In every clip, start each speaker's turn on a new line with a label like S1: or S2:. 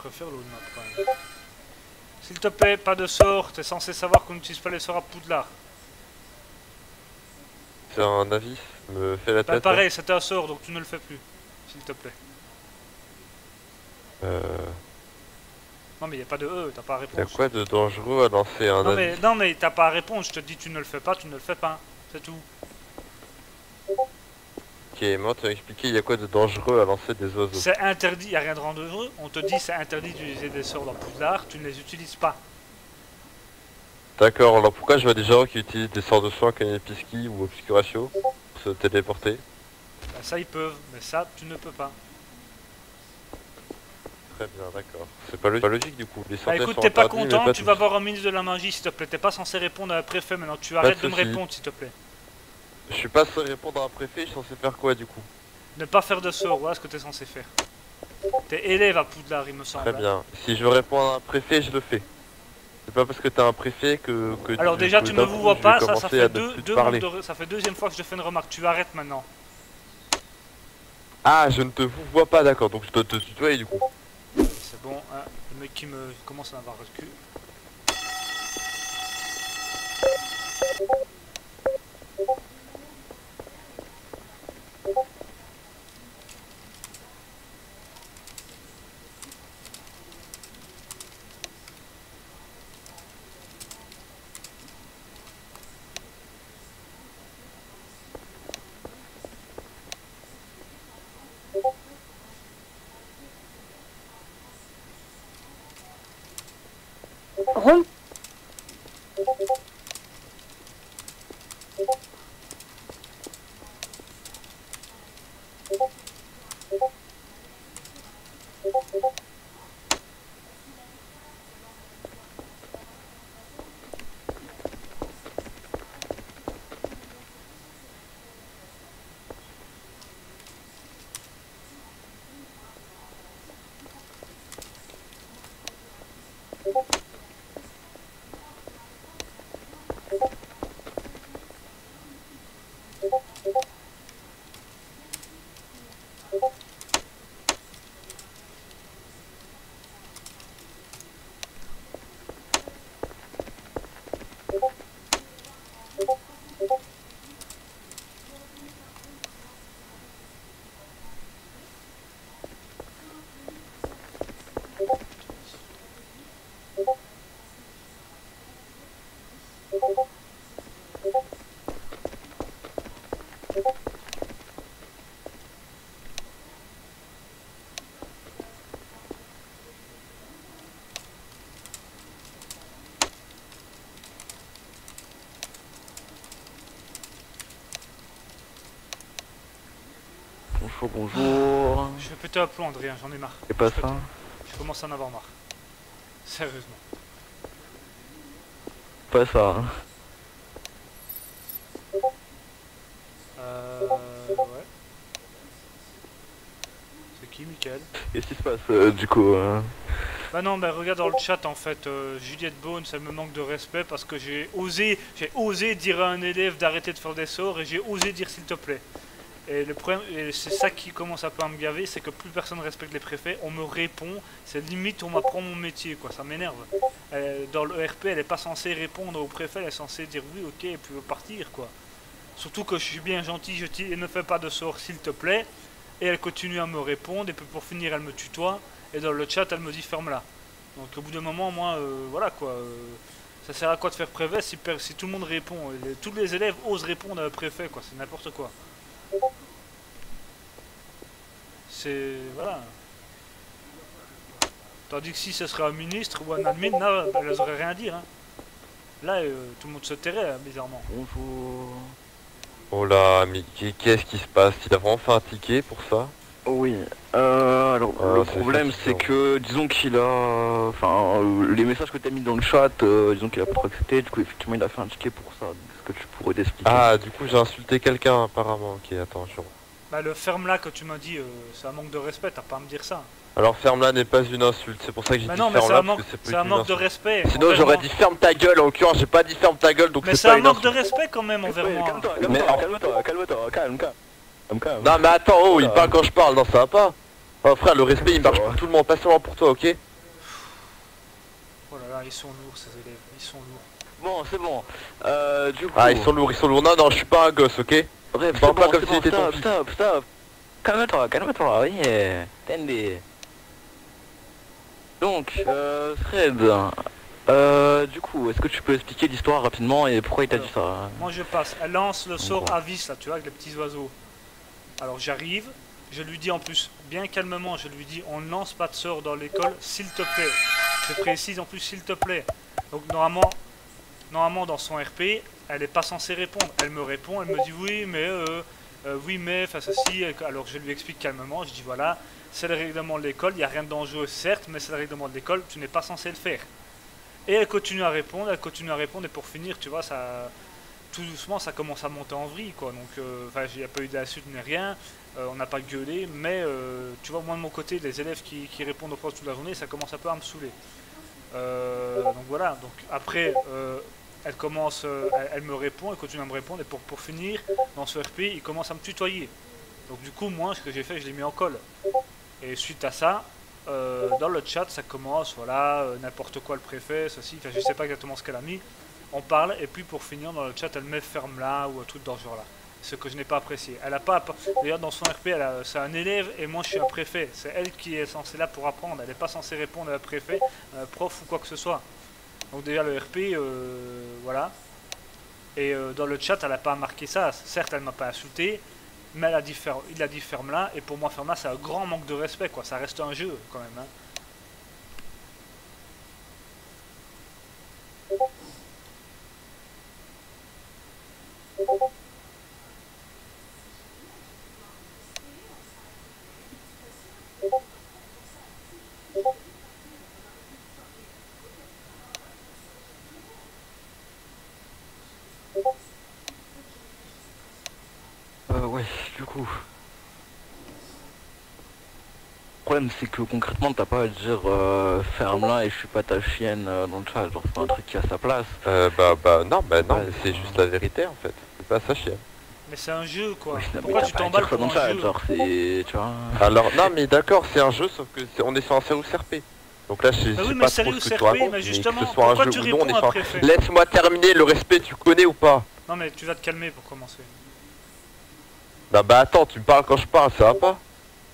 S1: préfère l'autre map quand même. S'il te plaît, pas de sort, t'es censé savoir qu'on n'utilise pas les sorts à Poudlard.
S2: C'est un avis, me fait la
S1: Bah
S2: tête.
S1: pareil, c'était un sort donc tu ne le fais plus, s'il te plaît. Non mais y a pas de t'as pas à répondre.
S2: Y'a quoi de dangereux à lancer un avis?
S1: Non mais t'as pas à répondre, je te dis tu ne le fais pas, tu ne le fais pas. C'est tout.
S2: Ok, moi tu m'as expliqué y'a quoi de dangereux à lancer des oiseaux.
S1: C'est interdit, y a rien de dangereux. On te dit c'est interdit d'utiliser des sorts dans Poudlard, tu ne les utilises pas.
S2: D'accord, alors pourquoi je vois des gens qui utilisent des sorts de soins comme Episki ou Obscuratio pour se téléporter?
S1: Bah ça ils peuvent, mais ça tu ne peux pas.
S2: Très bien, d'accord. C'est pas logique du coup. Les
S1: Bah
S2: sorties
S1: écoute,
S2: sont
S1: t'es pas
S2: interdites, mais
S1: content,
S2: pas
S1: tu
S2: tous.
S1: vas voir un ministre de la magie s'il te plaît. T'es pas censé répondre à un préfet maintenant, tu
S2: Pas
S1: arrêtes
S2: de
S1: de me
S2: soucis.
S1: répondre s'il te plaît.
S2: Je suis pas censé répondre à un préfet, je suis censé faire quoi du coup?
S1: Ne pas faire de sort, voilà ce que t'es censé faire. T'es élève à Poudlard il me semble.
S2: Très bien. Si je veux répondre à un préfet, je le fais. C'est pas parce que t'as un préfet que
S1: Alors déjà tu ne vous vois pas, ça fait ça fait deuxième fois que je te fais une remarque, tu arrêtes maintenant.
S2: Ah, je ne te vous vois pas, d'accord, donc je dois te tutoyer du coup.
S1: C'est bon, hein, le mec qui me commence à avoir le cul.
S3: Rond.
S4: Bonjour, bonjour.
S1: Je vais péter un plomb Adrien, j'en ai marre.
S4: C'est pas ça?
S1: Je commence à en avoir marre. Sérieusement.
S4: Pas ça. Hein.
S1: Ouais. C'est qui, Mickaël?
S4: Qu'est-ce qui se passe du coup
S1: Bah non, bah regarde dans le chat en fait, Juliette Bones, elle me manque de respect parce que j'ai osé dire à un élève d'arrêter de faire des sorts et j'ai osé dire s'il te plaît. Et le problème, et c'est ça qui commence un peu à me gaver, c'est que plus personne respecte les préfets, on me répond, c'est limite on m'apprend mon métier quoi, ça m'énerve. Dans le ERP, elle est pas censée répondre au préfet, elle est censée dire oui ok et puis partir quoi. Surtout que je suis bien gentil, je dis ne fais pas de sort s'il te plaît, et elle continue à me répondre, et puis pour finir elle me tutoie, et dans le chat elle me dit ferme-la. Donc au bout d'un moment, moi, voilà quoi, ça sert à quoi de faire préfet si tout le monde répond, tous les élèves osent répondre à un préfet quoi, c'est n'importe quoi. C'est... voilà. Tandis que si ce serait un ministre ou un admin, là, bah, elles auraient rien à dire. Hein. Là, tout le monde se tairait, bizarrement.
S4: Bonjour.
S2: Oh là, mais qu'est-ce qui se passe? Il a vraiment fait un ticket pour ça?
S4: Oui. Alors le problème c'est que disons qu'il a... Enfin, les messages que tu as mis dans le chat, disons qu'il a pas trop accepté, du coup effectivement il a fait un ticket pour ça. Est-ce que tu pourrais t'expliquer?
S2: Ah, du coup j'ai insulté quelqu'un apparemment. Ok, attends, je...
S1: Bah le ferme-là que tu m'as dit, c'est un manque de respect, t'as pas à me dire ça.
S2: Alors ferme-là n'est pas une insulte, c'est pour ça que j'ai dit
S1: non, mais
S2: ferme-là,
S1: c'est un manque de respect.
S2: Sinon j'aurais dit ferme ta gueule, en l'occurrence j'ai pas dit ferme ta gueule, donc
S1: mais
S2: c'est pas
S1: un
S2: une
S1: manque de
S2: insulte.
S1: respect quand même envers moi.
S4: Calme-toi, calme.
S2: Non mais attends, oh, il parle quand je parle, non ça va pas. Oh frère, le respect il marche pour tout le monde, pas seulement pour toi, ok?
S1: Oh là là, ils sont lourds ces élèves, ils sont lourds.
S4: Bon, c'est bon. Du coup...
S2: Ah, ils sont lourds, ils sont lourds. Non, non, je suis pas un gosse, ok?
S4: Bref,
S2: Parle
S4: c'est
S2: pas
S4: bon,
S2: comme
S4: c'est
S2: si
S4: bon,
S2: t'étais ton
S4: stop, stop. Calme-toi, oui. Tendez. Donc, Fred, du coup, est-ce que tu peux expliquer l'histoire rapidement et pourquoi il t'a dit ça?
S1: Moi je passe, elle lance le sort Avis là, tu vois, avec les petits oiseaux. Alors j'arrive, je lui dis en plus, bien calmement, je lui dis on ne lance pas de sort dans l'école, s'il te plaît. Je précise en plus s'il te plaît. Donc normalement dans son RP, elle n'est pas censée répondre. Elle me répond, elle me dit oui mais, face à si, alors je lui explique calmement, je dis voilà, c'est le règlement de l'école, il n'y a rien de dangereux certes, mais c'est le règlement de l'école, tu n'es pas censé le faire. Et elle continue à répondre, et pour finir, tu vois, ça, tout doucement, ça commence à monter en vrille, quoi. Donc, il n'y a pas eu d'insultes ni rien, on n'a pas gueulé, mais tu vois, moi de mon côté, les élèves qui répondent aux profs toute la journée, ça commence un peu à me saouler. Donc voilà, donc après, elle me répond, elle continue à me répondre, et pour finir, dans ce RP, il commence à me tutoyer. Donc du coup, moi, ce que j'ai fait, je l'ai mis en colle. Et suite à ça, dans le chat, ça commence, voilà, n'importe quoi le préfet, ceci, enfin, je sais pas exactement ce qu'elle a mis. On parle, et puis pour finir, dans le chat, elle met ferme là, ou un truc dans ce genre-là. Ce que je n'ai pas apprécié. Elle a pas, d'ailleurs, dans son RP, c'est un élève, et moi, je suis un préfet. C'est elle qui est censée là pour apprendre. Elle n'est pas censée répondre à un préfet, à un prof ou quoi que ce soit. Donc déjà, le RP, voilà. Et dans le chat, elle n'a pas marqué ça. Certes, elle m'a pas insulté, mais il a dit ferme là, et pour moi ferme là c'est un grand manque de respect, quoi. Ça reste un jeu quand même, hein.
S4: Ouais, du coup... Le problème c'est que concrètement t'as pas à dire ferme là et je suis pas ta chienne dans le chat, genre fais un truc qui a sa place.
S2: Non,
S4: Ouais,
S2: mais c'est juste la vérité en fait. C'est pas ça chienne.
S1: Mais c'est un jeu, quoi.
S4: Ouais, non,
S1: Pourquoi
S4: mais
S1: tu
S4: t'as pas à
S1: t'emballes
S4: dire ça
S1: pour
S4: dans le
S1: un
S4: chat,
S1: jeu?
S4: genre c'est... tu vois...
S2: Alors, non, mais d'accord, c'est un jeu, sauf que on est censé au CRP. Donc là, je sais
S1: Bah oui, mais
S2: pas trop
S1: sérieux,
S2: ce que tu
S1: CRP,
S2: racontes,
S1: mais
S2: mais
S1: justement,
S2: que ce soit un
S1: pourquoi
S2: jeu
S1: tu
S2: ou non, on
S1: réponds
S2: est
S1: à
S2: censé...
S1: préfet?
S2: Laisse-moi terminer, le respect, tu connais ou pas?
S1: Non mais tu vas te calmer pour commencer.
S2: Bah attends, tu me parles quand je parle, ça va pas?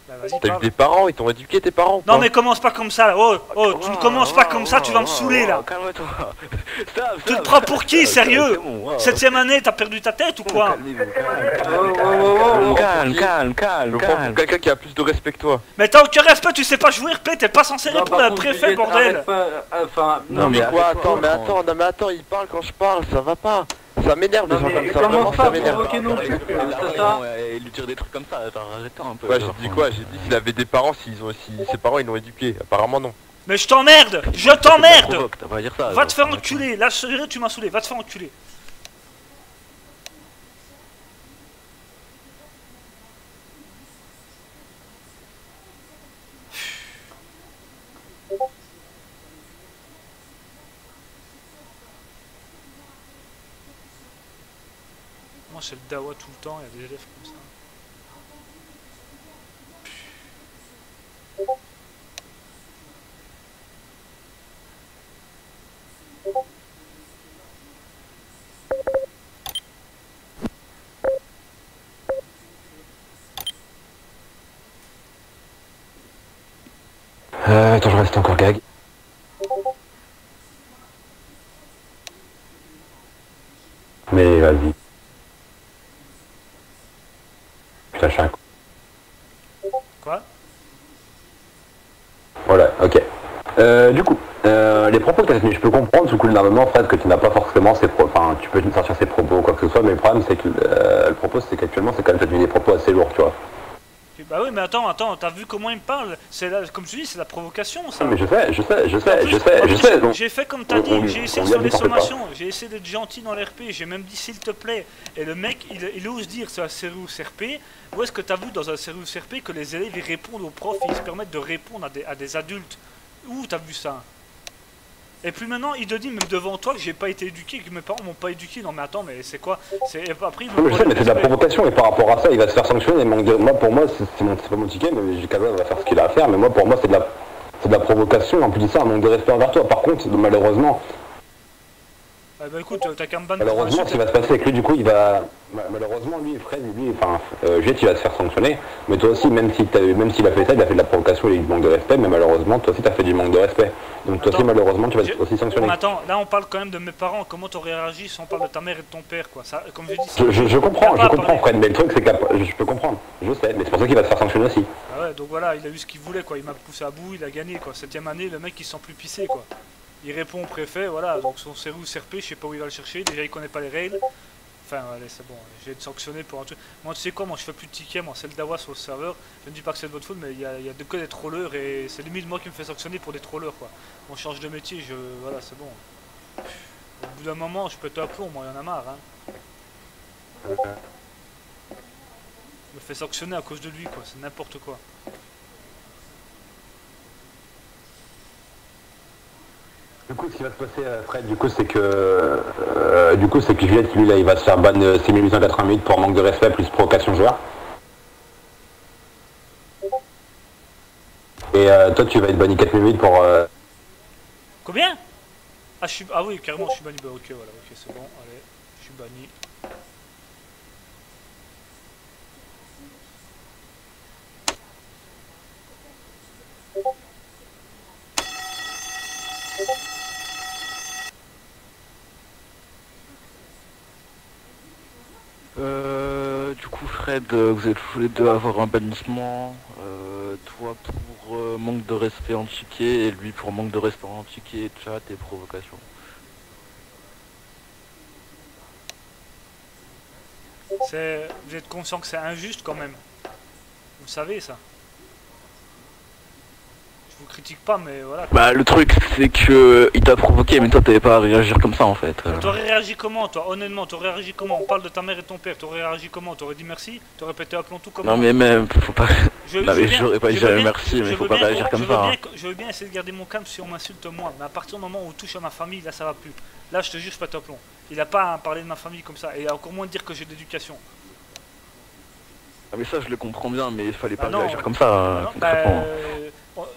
S1: Bah vas-y,
S2: T'as eu
S1: parle.
S2: des parents, ils t'ont éduqué tes parents ou
S1: Non
S2: pas?
S1: mais commence pas comme ça là. Oh, tu ne commences pas comme ça, tu vas me saouler là.
S4: Calme-toi.
S1: Tu te prends pour qui, sérieux? Septième année, t'as perdu ta tête ou quoi?
S4: Calme.
S2: Je prends pour quelqu'un qui a plus de respect que toi.
S1: Mais t'as aucun respect, tu sais pas jouer RP, t'es pas censé répondre à un préfet, bordel.
S2: Non mais quoi, attends, il parle quand je parle, ça va pas. Ça m'énerve des gens comme ça, vraiment ça m'énerve.
S4: Et lui dire des trucs comme ça, attends, arrête-toi un peu.
S2: Ouais, j'ai dit quoi? J'ai dit s'il avait des parents, si ses parents ils l'ont éduqué. Apparemment non.
S1: Mais je t'emmerde, je t'emmerde.
S4: T'as pas à dire ça.
S1: Va te faire enculer, là tu m'as saoulé, va te faire enculer. Moi c'est le dawa tout le temps, il y a des élèves comme ça.
S3: Attends, je reste encore gag. Mais vas-y. Putain, je suis un con.
S1: Quoi?
S3: Voilà, ok. Du coup, les propos que tu as tenus, je peux comprendre sous coup de l'armement, Fred, que tu n'as pas forcément ces propos, enfin, tu peux sortir ces propos ou quoi que ce soit, mais le problème, c'est que le propos, c'est qu'actuellement, c'est quand même, tu as tenu des propos assez lourds, tu vois.
S1: Bah oui, mais attends, t'as vu comment il me parle? C'est là, comme tu dis, c'est la provocation, ça.
S3: Non, mais je sais. Donc,
S1: j'ai fait comme t'as dit, j'ai essayé de faire des sommations, j'ai essayé d'être gentil dans l'RP, j'ai même dit s'il te plaît. Et le mec, il ose dire c'est un Serious RP. Où est-ce que t'as vu dans un Serious RP que les élèves ils répondent aux profs et ils se permettent de répondre à des adultes? Où t'as vu ça? Et puis maintenant, il te dit même devant toi que j'ai pas été éduqué, que mes parents m'ont pas éduqué. Non mais attends, mais c'est quoi? Après,
S3: non, mais je sais, mais c'est de la provocation, et par rapport à ça, il va se faire sanctionner. Moi, pour moi, c'est pas mon ticket, mais Jikaza va faire ce qu'il a à faire, mais moi, pour moi, c'est c'est de la provocation, en plus de ça, un manque de respect envers toi. Par contre, malheureusement...
S1: Bah écoute, t'as qu'un ban.
S3: Malheureusement, ce qui va se passer avec lui, du coup, il va... Malheureusement, lui, Fred, Juliette, il va se faire sanctionner. Mais toi aussi, même s'il a fait ça, il a fait de la provocation et du manque de respect, mais malheureusement, toi aussi, t'as fait du manque de respect. Donc toi aussi, malheureusement, tu vas être aussi sanctionné.
S1: Mais attends, là, on parle quand même de mes parents. Comment t'aurais réagi si on parle de ta mère et de ton père, quoi? Ça, comme je dis,
S3: je comprends, Fred, mais le truc, c'est que je peux comprendre. Je sais, mais c'est pour ça qu'il va se faire sanctionner aussi.
S1: Ah ouais, donc voilà, il a eu ce qu'il voulait, quoi. Il m'a poussé à bout, il a gagné, quoi. 7ème année, le mec, il se sent plus pisser, quoi. Il répond au préfet, voilà, donc son CRU ou CRP, je sais pas où il va le chercher, déjà il connaît pas les règles. Enfin, allez, c'est bon, je vais être sanctionné pour un truc. Moi, tu sais quoi, moi je fais plus de tickets, moi c'est le dawa sur le serveur. Je ne dis pas que c'est de votre faute, mais il y a que des trollers et c'est limite moi qui me fais sanctionner pour des trollers, quoi. On change de métier, voilà, c'est bon. Au bout d'un moment, je pète un plomb, moi, il y en a marre, hein. Je me fais sanctionner à cause de lui, quoi, c'est n'importe quoi.
S3: Du coup, ce qui va se passer, Fred, c'est que Juliette, lui, là, il va se faire ban 6888 pour manque de respect plus provocation joueur. Et toi, tu vas être banni 4008 pour...
S1: Combien? Ah oui, carrément, je suis banni. Bah, ok, voilà, ok, c'est bon, allez, je suis banni.
S4: Du coup Fred, vous êtes tous les deux à avoir un bannissement, toi pour manque de respect en ticket et lui pour manque de respect en ticket, chat et provocation.
S1: Vous êtes conscient que c'est injuste quand même. Vous savez ça. Je vous critique pas, mais voilà.
S4: Bah le truc c'est que il t'a provoqué, mais toi t'avais pas à réagir comme ça en fait.
S1: T'aurais réagi comment toi? Honnêtement, t'aurais réagi comment? On parle de ta mère et ton père, t'aurais réagi comment? T'aurais dit merci? T'aurais pété un plomb tout comme
S4: Non mais même, faut pas... j'aurais pas dit merci, mais faut pas réagir comme ça.
S1: Je veux bien essayer de garder mon calme si on m'insulte moi, mais à partir du moment où on touche à ma famille, là ça va plus. Là je te jure, je pète un plomb. Il a pas à parler de ma famille comme ça, et encore moins de dire que j'ai de l'éducation.
S4: Ah mais ça je le comprends bien, mais il fallait pas réagir comme ça, concrètement.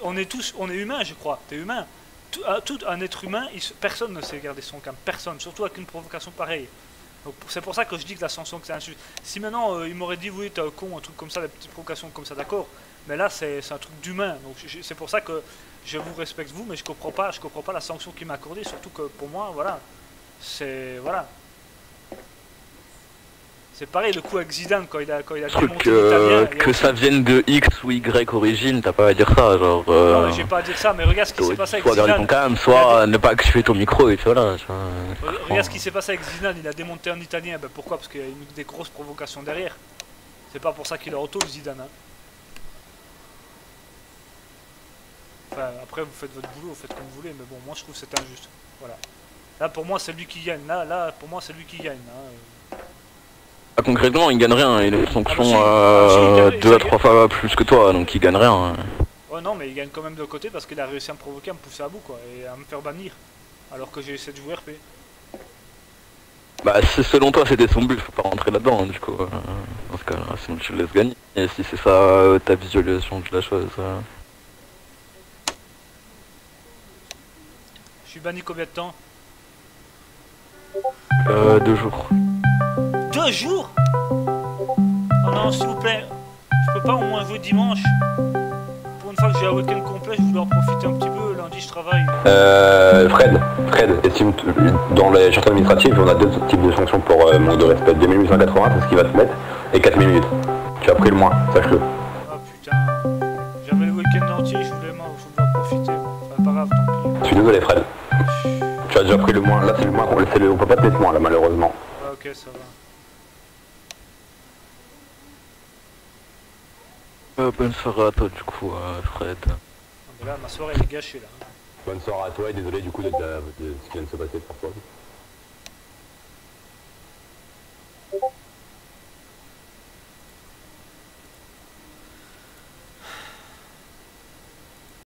S1: On est humain, je crois. T'es humain. Tout un être humain, personne ne sait garder son calme. Personne. Surtout avec une provocation pareille. C'est pour ça que je dis que la sanction, c'est injuste. Si maintenant il m'aurait dit oui, t'es un con, un truc comme ça, des petites provocations comme ça, d'accord. Mais là, c'est un truc d'humain. Donc c'est pour ça que je vous respecte vous, mais je comprends pas la sanction qu'il m'a accordée. Surtout que pour moi, voilà, voilà. C'est pareil le coup avec Zidane quand il a démonté l'Italien.
S4: Que ça vienne de X ou Y origine, t'as pas à dire ça, genre...
S1: Non, j'ai pas à dire ça, mais regarde ce qui s'est passé avec Zidane.
S4: Soit garder ton calme, soit ne pas activer ton micro et voilà.
S1: Regarde ce qui s'est passé avec Zidane, il a démonté un Italien, ben pourquoi? Parce qu'il y a eu des grosses provocations derrière. C'est pas pour ça qu'il a auto le Zidane, hein. Enfin, après vous faites votre boulot, vous faites comme vous voulez, mais bon, moi je trouve que c'est injuste. Voilà. Là pour moi c'est lui qui gagne, là pour moi c'est lui qui gagne, hein.
S4: Concrètement, il gagne rien, il a une sanction 2 à 3 fois plus que toi, donc il gagne rien.
S1: Ouais, non, mais il gagne quand même de côté parce qu'il a réussi à me provoquer, à me pousser à bout, quoi, et à me faire bannir, alors que j'ai essayé de jouer RP.
S4: Bah, si selon toi c'était son but, faut pas rentrer là-dedans, du coup, dans ce cas-là, sinon tu le laisses gagner. Et si c'est ça ta visualisation de la chose.
S1: Je suis banni combien de temps?
S4: 2 jours.
S1: 2 jours? Oh non, s'il vous plaît, je peux pas au moins jouer dimanche. Pour une fois que j'ai un week-end complet, je voulais en profiter un petit peu. Lundi, je travaille.
S3: Fred, estime dans les chartes administratives, on a 2 types de sanctions pour manque de respect. 2880, c'est ce qui va te mettre, et 4 minutes. Tu as pris le moins, sache-le.
S1: Ah putain, j'avais le week-end entier, je voulais en profiter. Enfin, pas grave, tant pis.
S3: Je suis désolé, Fred. Tu as déjà pris le moins, là c'est le moins, on peut pas te mettre moins, là, malheureusement.
S1: Ah, ok, ça va.
S4: Bonne soirée à toi du coup, Fred.
S1: Ah, mais là, ma soirée elle est gâchée là.
S3: Bonne soirée à toi et désolé du coup de ce qui vient de se passer pour toi.